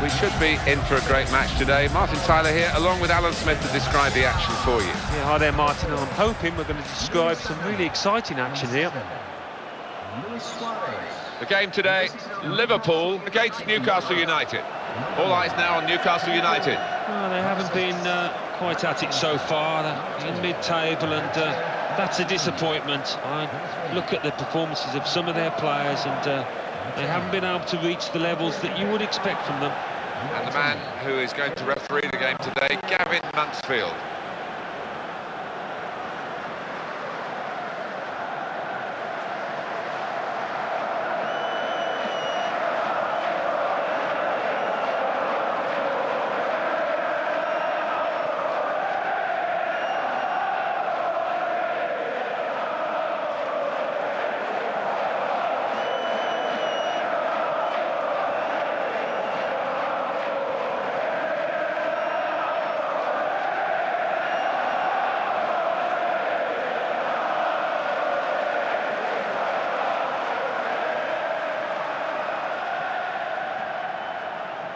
we should be in for a great match today. Martin Tyler here, along with Alan Smith, to describe the action for you. Yeah, hi there, Martin. I'm hoping we're going to describe some really exciting action here. The game today, Liverpool against Newcastle United. All eyes now on Newcastle United. Well, they haven't been quite at it so far. They're in mid-table, and that's a disappointment. I look at the performances of some of their players, and they haven't been able to reach the levels that you would expect from them. And the man who is going to referee the game today, Gavin Mansfield.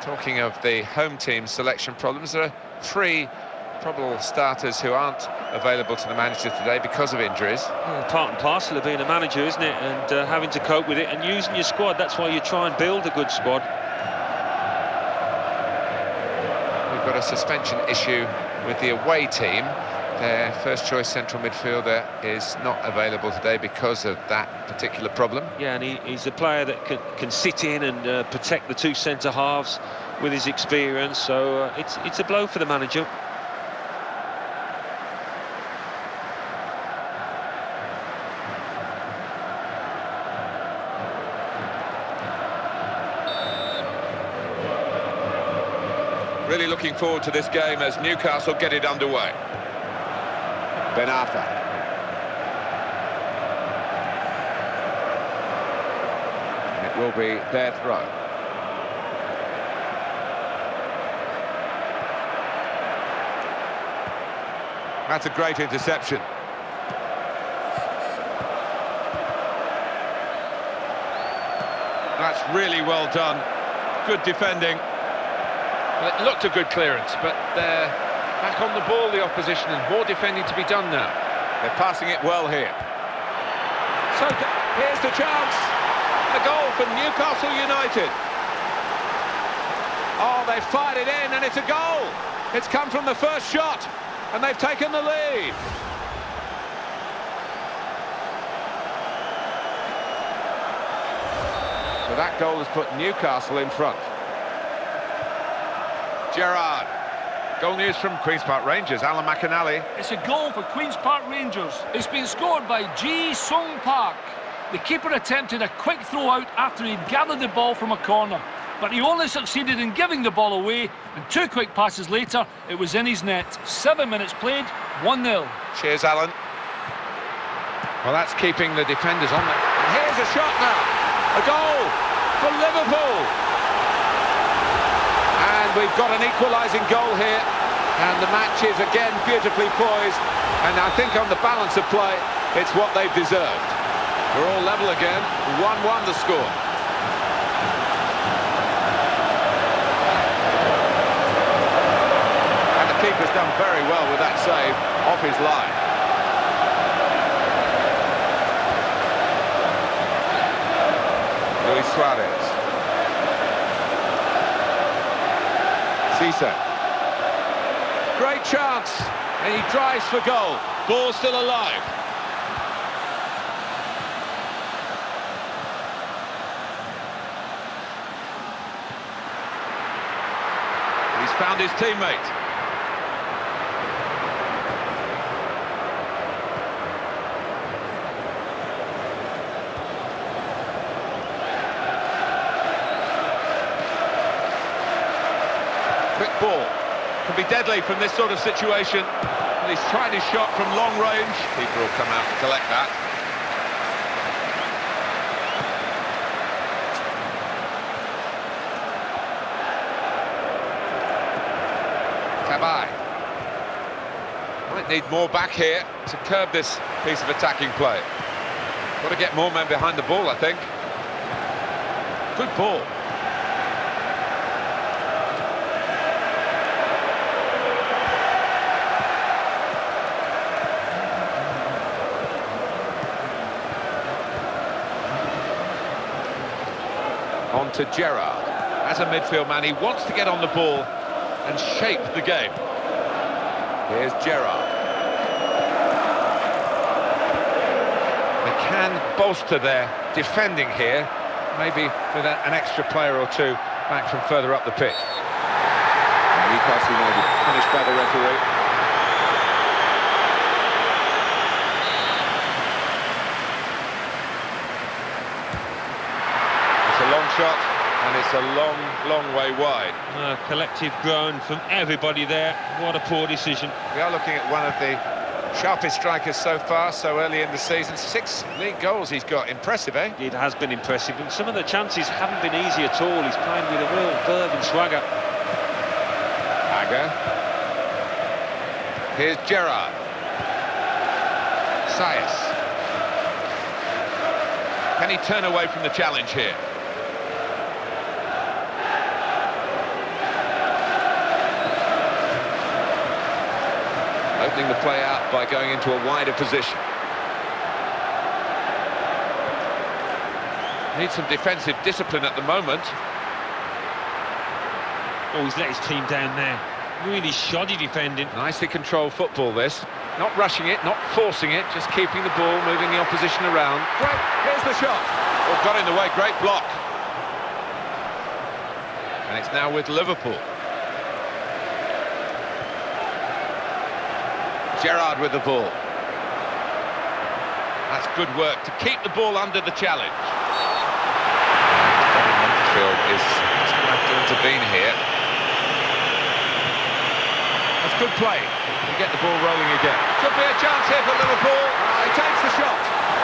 Talking of the home team selection problems, there are 3 probable starters who aren't available to the manager today because of injuries. Yeah, part and parcel of being a manager, isn't it? And having to cope with it and using your squad. That's why you try and build a good squad. We've got a suspension issue with the away team. Their first-choice central midfielder is not available today because of that particular problem. Yeah, and he's a player that can sit in and protect the 2 centre-halves with his experience, so it's a blow for the manager. Really looking forward to this game as Newcastle get it underway. Ben Arthur. And it will be their throw. That's a great interception. That's really well done. Good defending. Well, it looked a good clearance, but they're back on the ball, the opposition, and more defending to be done now. They're passing it well here. So here's the chance. A goal for Newcastle United. Oh, they've fired it in, and it's a goal. It's come from the first shot, and they've taken the lead. So that goal has put Newcastle in front. Gerrard. Goal news from Queen's Park Rangers, Alan McAnally. It's a goal for Queen's Park Rangers. It's been scored by Ji Sung Park. The keeper attempted a quick throw out after he'd gathered the ball from a corner, but he only succeeded in giving the ball away, and 2 quick passes later, it was in his net. 7 minutes played, 1-0. Cheers, Alan. Well, that's keeping the defenders on there. And here's a shot now. A goal for Liverpool. And we've got an equalising goal here, and the match is again beautifully poised, and I think on the balance of play it's what they've deserved. We're all level again, 1-1 the score. And the keeper's done very well with that save off his line. Luis Suarez. Cisse. Great chance, and he drives for goal. Ball still alive. He's found his teammate. Quick ball. Can be deadly from this sort of situation. And he's tried his shot from long range. Keeper will come out and collect that. Cabaye. Might need more back here to curb this piece of attacking play. Got to get more men behind the ball, I think. Good ball. On to Gerrard. As a midfield man, he wants to get on the ball and shape the game. Here's Gerrard. They can bolster their defending here, maybe with an extra player or two back from further up the pitch. Newcastle United punished by the referee. It's a long shot, and it's a long, long way wide. Collective groan from everybody there. What a poor decision. We are looking at one of the sharpest strikers so far, so early in the season. 6 league goals he's got. Impressive, eh? It has been impressive, and some of the chances haven't been easy at all. He's playing with a real verve and swagger. Here's Gerrard. Sayas. Can he turn away from the challenge here? Opening the play out by going into a wider position. Needs some defensive discipline at the moment. Oh, he's let his team down there. Really shoddy defending. Nicely controlled football, this. Not rushing it, not forcing it, just keeping the ball, moving the opposition around. Great, here's the shot. Oh, got in the way, great block. And it's now with Liverpool. Gerrard with the ball. That's good work to keep the ball under the challenge. Anfield is going to have to intervene here. That's good play. We get the ball rolling again. Could be a chance here for Liverpool. He takes the shot.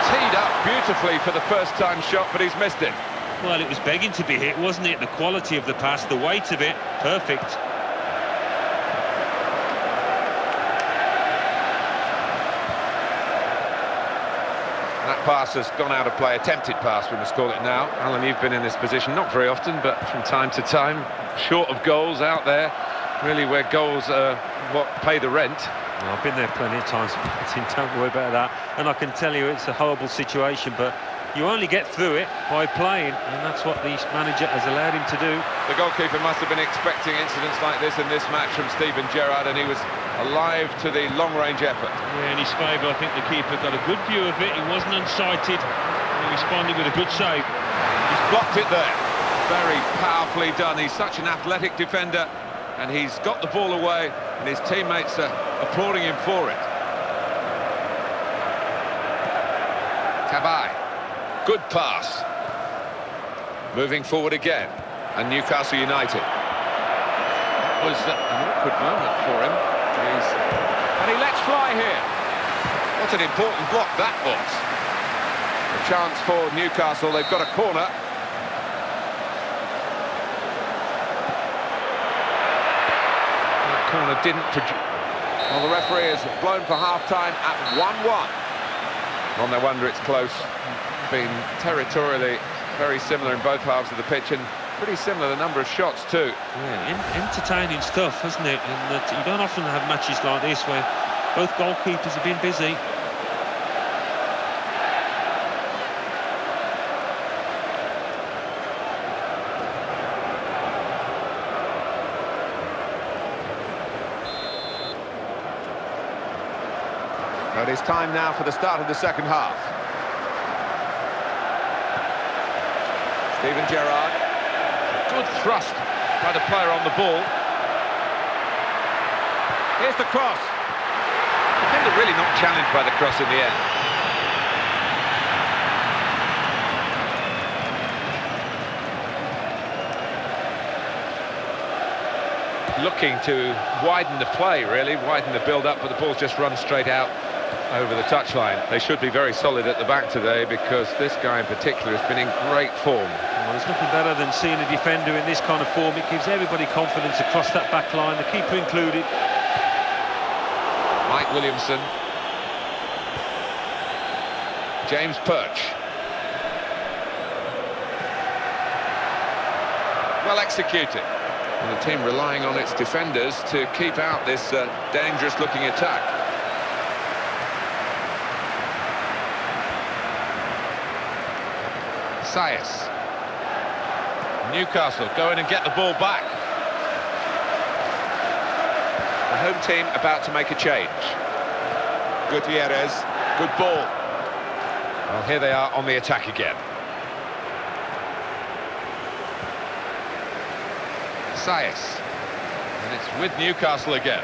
Teed up beautifully for the first-time shot, but he's missed it. Well, it was begging to be hit, wasn't it? The quality of the pass, the weight of it, perfect. That pass has gone out of play, attempted pass we must call it now. Alan, you've been in this position, not very often, but from time to time, short of goals out there, really where goals are what pay the rent. Well, I've been there plenty of times, Martin, don't worry about that. And I can tell you it's a horrible situation, but you only get through it by playing, and that's what the manager has allowed him to do. The goalkeeper must have been expecting incidents like this in this match from Steven Gerrard, and he was alive to the long-range effort. Yeah, in his favour, I think the keeper got a good view of it. He wasn't unsighted. He responded with a good save. He's blocked it there. Very powerfully done. He's such an athletic defender, and he's got the ball away, and his teammates are applauding him for it. Tabai. Good pass. Moving forward again. And Newcastle United. That was an awkward moment for him. And he lets fly here. What an important block that was. A chance for Newcastle. They've got a corner. That corner didn't produce. Well, the referee has blown for half-time at 1-1. No wonder it's close. Been territorially very similar in both halves of the pitch, and pretty similar the number of shots too. Yeah, entertaining stuff, hasn't it? And that you don't often have matches like this where both goalkeepers have been busy. But it's time now for the start of the second half. Steven Gerrard. Good thrust by the player on the ball. Here's the cross. Defender really not challenged by the cross in the end. Looking to widen the play, really, widen the build-up, but the ball's just run straight out over the touchline. They should be very solid at the back today, because this guy in particular has been in great form. Well, there's nothing better than seeing a defender in this kind of form. It gives everybody confidence across that back line, the keeper included. Mike Williamson. James Perch. Well executed. And the team relying on its defenders to keep out this dangerous-looking attack. Sayas. Newcastle go in and get the ball back. The home team about to make a change. Gutierrez, good ball. Well, here they are on the attack again. Saez. And it's with Newcastle again.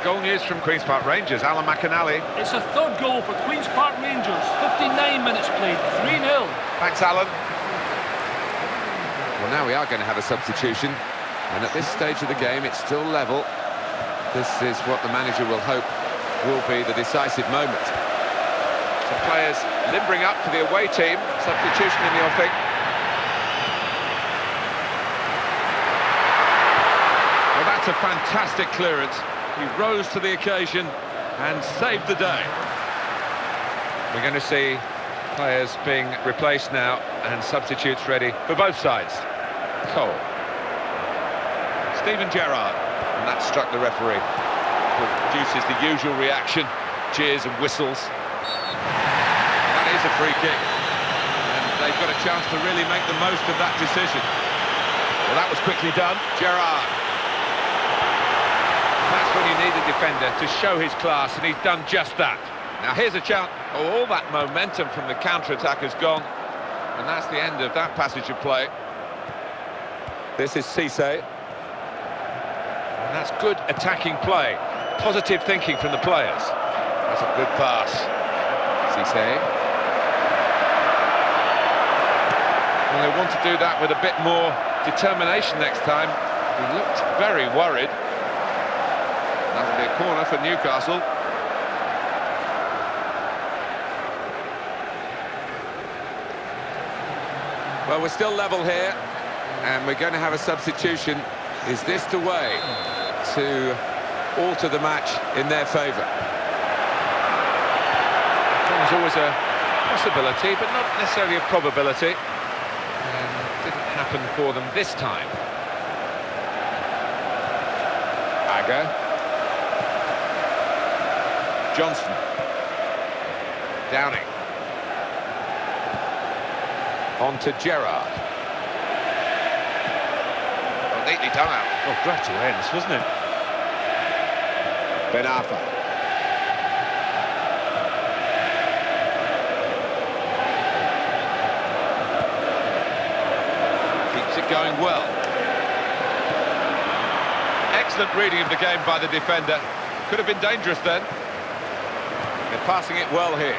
Goal news from Queen's Park Rangers, Alan McAnally. It's a third goal for Queen's Park Rangers. 59 minutes played, 3-0. Thanks, Alan. Well, now we are going to have a substitution, and at this stage of the game it's still level. This is what the manager will hope will be the decisive moment. Some players limbering up for the away team. Substitution in the offing. Well, that's a fantastic clearance. He rose to the occasion and saved the day. We're going to see players being replaced now and substitutes ready for both sides. Cole. Steven Gerrard. And that struck the referee. Produces the usual reaction, cheers and whistles. That is a free kick. And they've got a chance to really make the most of that decision. Well, that was quickly done. Gerrard. That's when you need a defender to show his class, and he's done just that. Now here's a chance. Oh, all that momentum from the counter-attack has gone, and that's the end of that passage of play. This is Cisse. And that's good attacking play. Positive thinking from the players. That's a good pass. Cisse. Well, they want to do that with a bit more determination next time. He looked very worried. That would be a corner for Newcastle. Well, we're still level here, and we're going to have a substitution. Is this the way to alter the match in their favour? There's always a possibility, but not necessarily a probability. And it didn't happen for them this time. Aga. Johnson. Downing. On to Gerrard. Well, neatly done out. Oh, great awareness, wasn't it? Ben Arfa. Keeps it going well. Excellent reading of the game by the defender. Could have been dangerous then. They're passing it well here.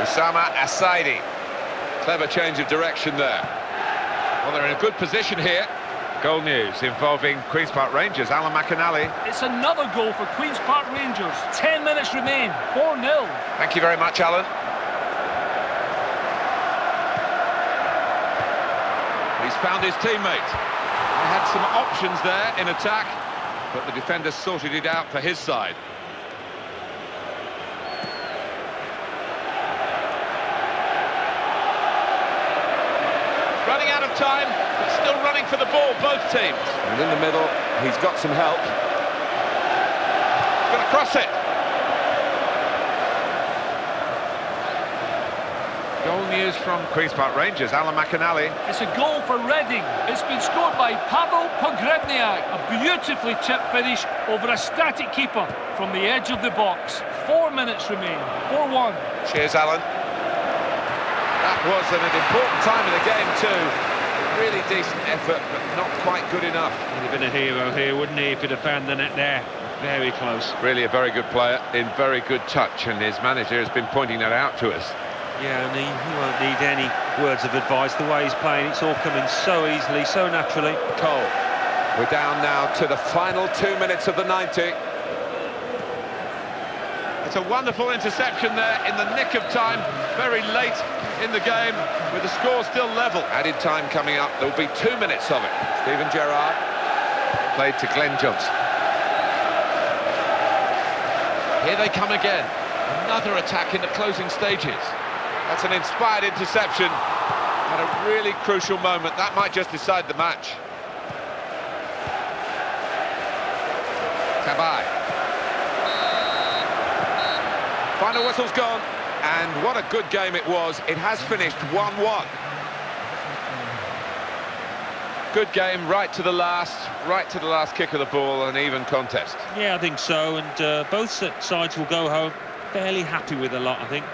Osama Asaidi. Clever change of direction there. Well, they're in a good position here. Goal news involving Queen's Park Rangers, Alan McAnally. It's another goal for Queen's Park Rangers. 10 minutes remain, 4-0. Thank you very much, Alan. He's found his teammate. They had some options there in attack, but the defender sorted it out for his side. Running out of time, but still running for the ball, both teams. And in the middle, he's got some help. Going to cross it. Goal news from Queen's Park Rangers, Alan McAnally. It's a goal for Reading. It's been scored by Pavel Pogrebniak. A beautifully chipped finish over a static keeper from the edge of the box. 4 minutes remain, 4-1. Cheers, Alan. That was at an important time in the game too. Really decent effort, but not quite good enough. He'd have been a hero here, wouldn't he, if he'd have found the net there. Very close. Really a very good player, in very good touch, and his manager has been pointing that out to us. Yeah, and he won't need any words of advice. The way he's playing, it's all coming so easily, so naturally. Cole. We're down now to the final 2 minutes of the 90. It's a wonderful interception there in the nick of time, very late in the game, with the score still level. Added time coming up. There'll be 2 minutes of it. Steven Gerrard. Played to Glenn Johnson. Here they come again. Another attack in the closing stages. That's an inspired interception. A At a really crucial moment, that might just decide the match. Tabai. Final whistle's gone, and what a good game it was. It has finished 1-1. Good game right to the last kick of the ball, an even contest. Yeah, I think so, and both sides will go home fairly happy with a lot, I think.